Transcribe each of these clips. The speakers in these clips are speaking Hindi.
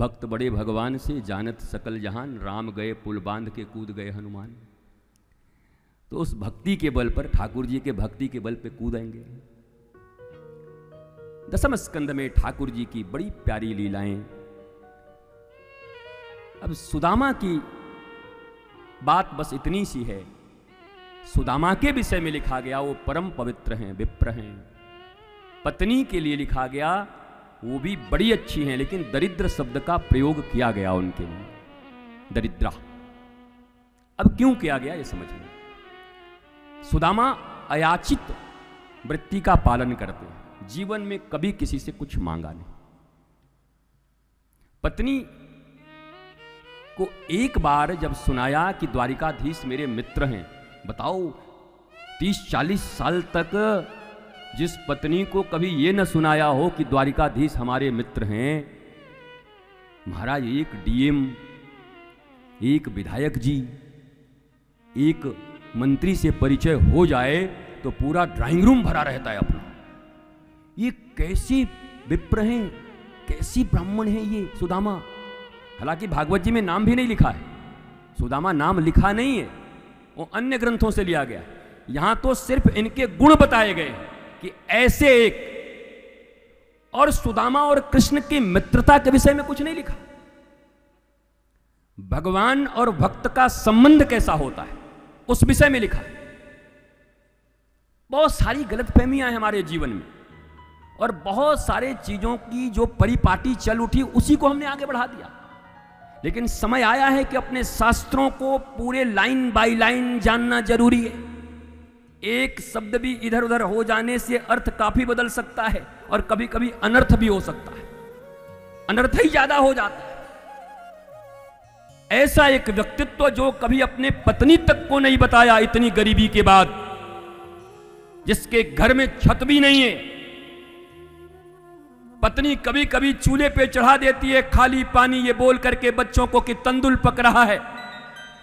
भक्त बड़े भगवान से, जानत सकल जहान, राम गए पुल बांध के कूद गए हनुमान। तो उस भक्ति के बल पर, ठाकुर जी के भक्ति के बल पे कूदेंगे। दसम स्कंद में ठाकुर जी की बड़ी प्यारी लीलाएं। अब सुदामा की बात बस इतनी सी है। सुदामा के विषय में लिखा गया वो परम पवित्र हैं, विप्र हैं। पत्नी के लिए लिखा गया वो भी बड़ी अच्छी हैं, लेकिन दरिद्र शब्द का प्रयोग किया गया उनके लिए, दरिद्रा। अब क्यों किया गया ये समझिए। सुदामा अयाचित वृत्ति का पालन करते हैं, जीवन में कभी किसी से कुछ मांगा नहीं। पत्नी को एक बार जब सुनाया कि द्वारिकाधीश मेरे मित्र हैं, बताओ 30-40 साल तक जिस पत्नी को कभी ये न सुनाया हो कि द्वारिकाधीश हमारे मित्र हैं। महाराज एक डीएम, एक विधायक जी, एक मंत्री से परिचय हो जाए तो पूरा ड्राइंग रूम भरा रहता है अपना। ये कैसी विप्र हैं, कैसी ब्राह्मण है ये सुदामा। हालांकि भागवत जी में नाम भी नहीं लिखा है, सुदामा नाम लिखा नहीं है, वो अन्य ग्रंथों से लिया गया। यहां तो सिर्फ इनके गुण बताए गए कि ऐसे एक, और सुदामा और कृष्ण की मित्रता के विषय में कुछ नहीं लिखा। भगवान और भक्त का संबंध कैसा होता है उस विषय में लिखा। बहुत सारी गलतफहमियां हैं हमारे जीवन में, और बहुत सारे चीजों की जो परिपाटी चल उठी उसी को हमने आगे बढ़ा दिया। लेकिन समय आया है कि अपने शास्त्रों को पूरे लाइन बाय लाइन जानना जरूरी है। एक शब्द भी इधर उधर हो जाने से अर्थ काफी बदल सकता है, और कभी कभी अनर्थ भी हो सकता है, अनर्थ ही ज्यादा हो जाता है। ऐसा एक व्यक्तित्व जो कभी अपने पत्नी तक को नहीं बताया इतनी गरीबी के बाद, जिसके घर में छत भी नहीं है, पत्नी कभी कभी चूल्हे पे चढ़ा देती है खाली पानी ये बोल करके बच्चों को कि तंदुल पक रहा है,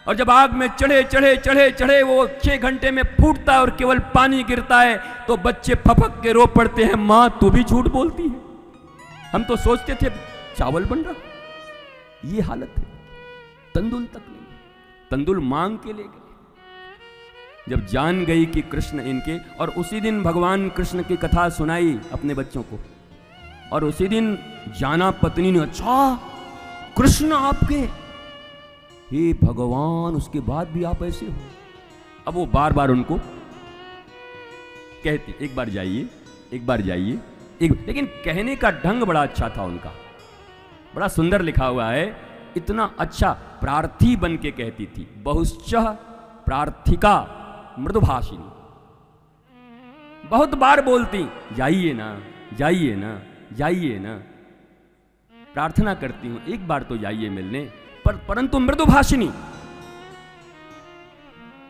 और जब आग में चढ़े चढ़े चढ़े चढ़े वो 6 घंटे में फूटता है और केवल पानी गिरता है तो बच्चे फपक के रो पड़ते हैं, मां तू भी झूठ बोलती है, हम तो सोचते थे चावल बन रहा। ये हालत है, तंदुल तक नहीं, तंदुल मांग के ले गए। जब जान गई कि कृष्ण इनके, और उसी दिन भगवान कृष्ण की कथा सुनाई अपने बच्चों को, और उसी दिन जाना पत्नी ने, अच्छा कृष्ण आपके, हे भगवान उसके बाद भी आप ऐसे हो। अब वो बार बार उनको कहती एक बार जाइए, एक बार जाइए, लेकिन कहने का ढंग बड़ा अच्छा था उनका, बड़ा सुंदर लिखा हुआ है, इतना अच्छा। प्रार्थी बन के कहती थी, बहुश्च प्रार्थिका मृदुभाषिनी, बहुत बार बोलती जाइए ना, जाइए ना, जाइए ना, प्रार्थना करती हूं एक बार तो जाइए मिलने, परंतु मृदुभाषिनी।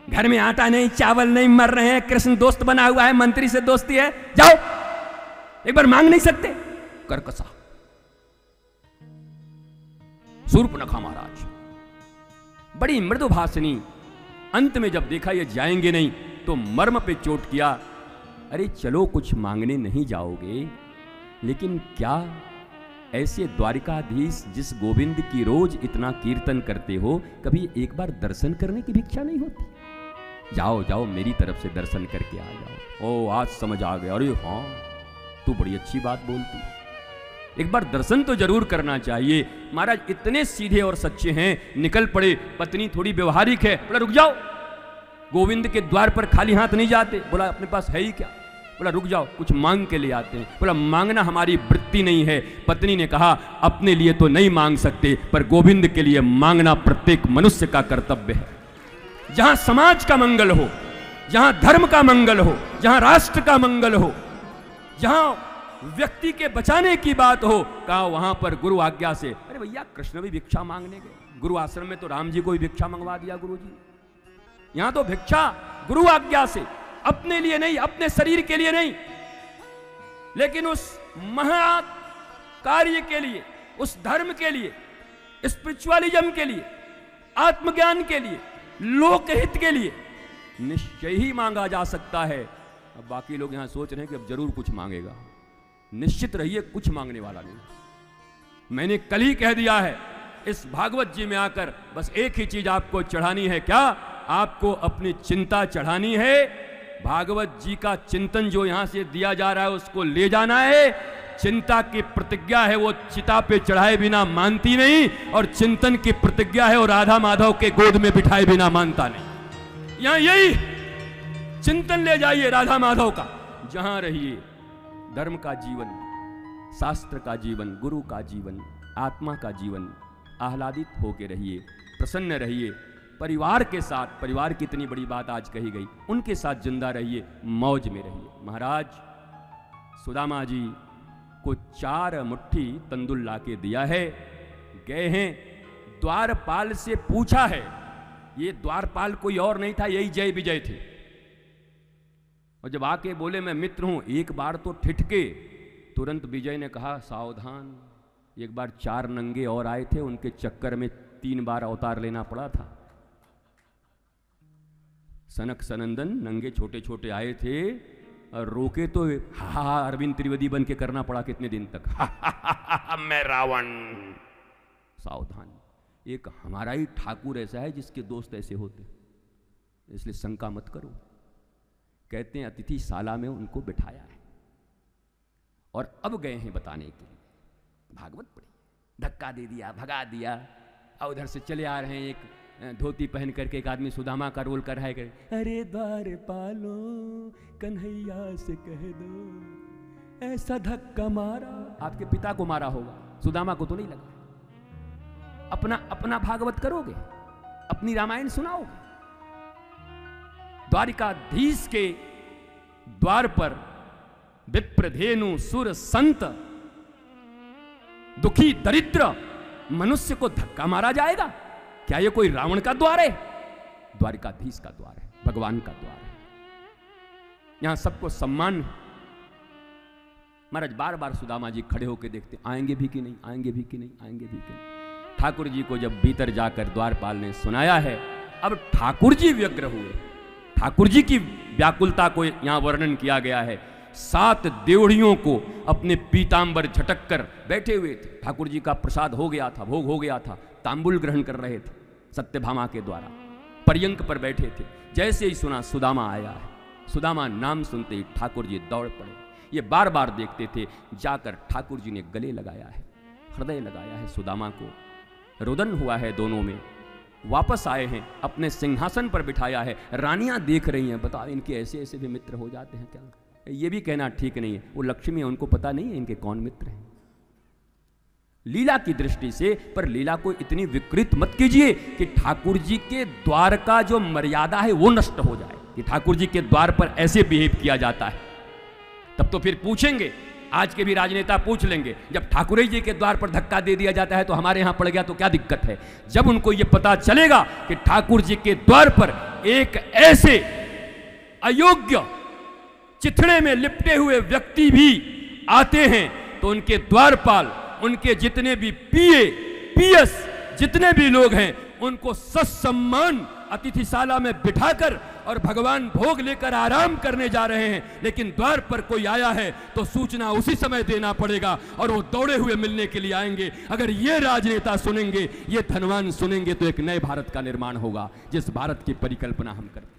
घर में आटा नहीं, चावल नहीं, मर रहे हैं, कृष्ण दोस्त बना हुआ है, मंत्री से दोस्ती है, जाओ एक बार मांग नहीं सकते, करकसा। शूर्पणखा महाराज बड़ी मृदुभाषिनी। अंत में जब देखा ये जाएंगे नहीं तो मर्म पे चोट किया, अरे चलो कुछ मांगने नहीं जाओगे, लेकिन क्या ऐसे द्वारिकाधीश जिस गोविंद की रोज इतना कीर्तन करते हो, कभी एक बार दर्शन करने की भिक्षा नहीं होती? जाओ जाओ मेरी तरफ से दर्शन करके आ जाओ। ओ आज समझ आ गया, अरे हाँ तू बड़ी अच्छी बात बोलती, एक बार दर्शन तो जरूर करना चाहिए। महाराज इतने सीधे और सच्चे हैं, निकल पड़े। पत्नी थोड़ी व्यवहारिक है, बोला रुक जाओ, गोविंद के द्वार पर खाली हाथ नहीं जाते। बोला अपने पास है ही क्या? बोला रुक जाओ कुछ मांग के ले आते हैं। बोला मांगना हमारी वृत्ति नहीं है। पत्नी ने कहा अपने लिए तो नहीं मांग सकते, पर गोविंद के लिए मांगना प्रत्येक मनुष्य का कर्तव्य है। जहां समाज का मंगल हो, जहां धर्म का मंगल हो, जहां राष्ट्र का मंगल हो, जहां व्यक्ति के बचाने की बात हो, कहा वहां पर गुरु आज्ञा से। अरे भैया कृष्ण भी भिक्षा मांगने गए, गुरु आश्रम में तो राम जी को भी भिक्षा मंगवा दिया गुरु जी। यहां तो भिक्षा गुरु आज्ञा से, अपने लिए नहीं, अपने शरीर के लिए नहीं, लेकिन उस महा कार्य के लिए, उस धर्म के लिए, स्पिरिचुअलिज्म के लिए, आत्मज्ञान के लिए, लोकहित के लिए निश्चय ही मांगा जा सकता है। अब बाकी लोग यहां सोच रहे हैं कि अब जरूर कुछ मांगेगा। निश्चित रहिए कुछ मांगने वाला नहीं, मैंने कल ही कह दिया है, इस भागवत जी में आकर बस एक ही चीज आपको चढ़ानी है। क्या? आपको अपनी चिंता चढ़ानी है। भागवत जी का चिंतन जो यहां से दिया जा रहा है उसको ले जाना है। चिंता की प्रतिज्ञा है वो चिता पे चढ़ाए बिना मानती नहीं, और चिंतन की प्रतिज्ञा है वो राधा माधव के गोद में बिठाए बिना मानता नहीं। यहां यही चिंतन ले जाइए राधा माधव का। जहां रहिए धर्म का जीवन, शास्त्र का जीवन, गुरु का जीवन, आत्मा का जीवन, आह्लादित होकर रहिए, प्रसन्न रहिए, परिवार के साथ, परिवार की इतनी बड़ी बात आज कही गई, उनके साथ जिंदा रहिए, मौज में रहिए। महाराज सुदामा जी को 4 मुट्ठी तंदुल ला के दिया है, गए हैं, द्वारपाल से पूछा है। ये द्वारपाल कोई और नहीं था, यही जय विजय थे। और जब आके बोले मैं मित्र हूं, एक बार तो ठिठके, तुरंत विजय ने कहा सावधान, एक बार 4 नंगे और आए थे, उनके चक्कर में 3 बार अवतार लेना पड़ा था। सनक सनंदन नंगे छोटे छोटे आए थे और रोके तो हा अरविंद त्रिवेदी बन के करना पड़ा कितने दिन तक, मैं रावण। सावधान, एक हमारा ही ठाकुर ऐसा है जिसके दोस्त ऐसे होते, इसलिए शंका मत करो। कहते हैं अतिथि शाला में उनको बिठाया है और अब गए हैं बताने के लिए। भागवत पढ़ी, धक्का दे दिया, भगा दिया, और उधर से चले आ रहे हैं, एक धोती पहन करके एक आदमी सुदामा का रोल कर रहा है, अरे द्वार पालो कन्हैया से कह दो ऐसा धक्का मारा। आपके पिता को मारा होगा, सुदामा को तो नहीं लगा। अपना भागवत करोगे, अपनी रामायण सुनाओगे। द्वारिकाधीश के द्वार पर विप्रधेनु सुर संत दुखी दरिद्र मनुष्य को धक्का मारा जाएगा? क्या ये कोई रावण का द्वार है? द्वारिकाधीश का द्वार है, भगवान का द्वार है। यहां सबको सम्मान। महाराज बार बार सुदामा जी खड़े होकर देखते, आएंगे भी कि नहीं, आएंगे भी कि नहीं, आएंगे भी कि नहीं। ठाकुर जी को जब भीतर जाकर द्वारपाल ने सुनाया है, अब ठाकुर जी व्यग्र हुए। ठाकुर जी की व्याकुलता को यहां वर्णन किया गया है। 7 देवड़ियों को अपने पीतांबर झटक कर बैठे हुए थे। ठाकुर जी का प्रसाद हो गया था, भोग हो गया था, तांबुल ग्रहण कर रहे थे सत्यभामा के द्वारा, पर्यंक पर बैठे थे। जैसे ही सुना सुदामा आया है, सुदामा नाम सुनते ही ठाकुर जी दौड़ पड़े। ये बार बार देखते थे, जाकर ठाकुर जी ने गले लगाया है, हृदय लगाया है सुदामा को, रुदन हुआ है दोनों में। वापस आए हैं, अपने सिंहासन पर बिठाया है, रानियां देख रही हैं, बताओ इनके ऐसे ऐसे भी मित्र हो जाते हैं क्या? ये भी कहना ठीक नहीं है, वो लक्ष्मी है, उनको पता नहीं है इनके कौन मित्र हैं। लीला की दृष्टि से, पर लीला को इतनी विकृत मत कीजिए कि ठाकुर जी के द्वार का जो मर्यादा है वो नष्ट हो जाए, कि ठाकुर जी के द्वार पर ऐसे बिहेव किया जाता है। तब तो फिर पूछेंगे, आज के भी राजनेता पूछ लेंगे, जब ठाकुर जी के द्वार पर धक्का दे दिया जाता है तो हमारे यहां पड़ गया तो क्या दिक्कत है? जब उनको यह पता चलेगा कि ठाकुर जी के द्वार पर एक ऐसे अयोग्य चिथड़े में लिपटे हुए व्यक्ति भी आते हैं, तो उनके द्वारपाल, उनके जितने भी पीएस जितने भी लोग हैं, उनको ससम्मान अतिथिशाला में बिठाकर और भगवान भोग लेकर आराम करने जा रहे हैं। लेकिन द्वार पर कोई आया है तो सूचना उसी समय देना पड़ेगा और वो दौड़े हुए मिलने के लिए आएंगे। अगर ये राजनेता सुनेंगे, ये धनवान सुनेंगे, तो एक नए भारत का निर्माण होगा, जिस भारत की परिकल्पना हम करते हैं।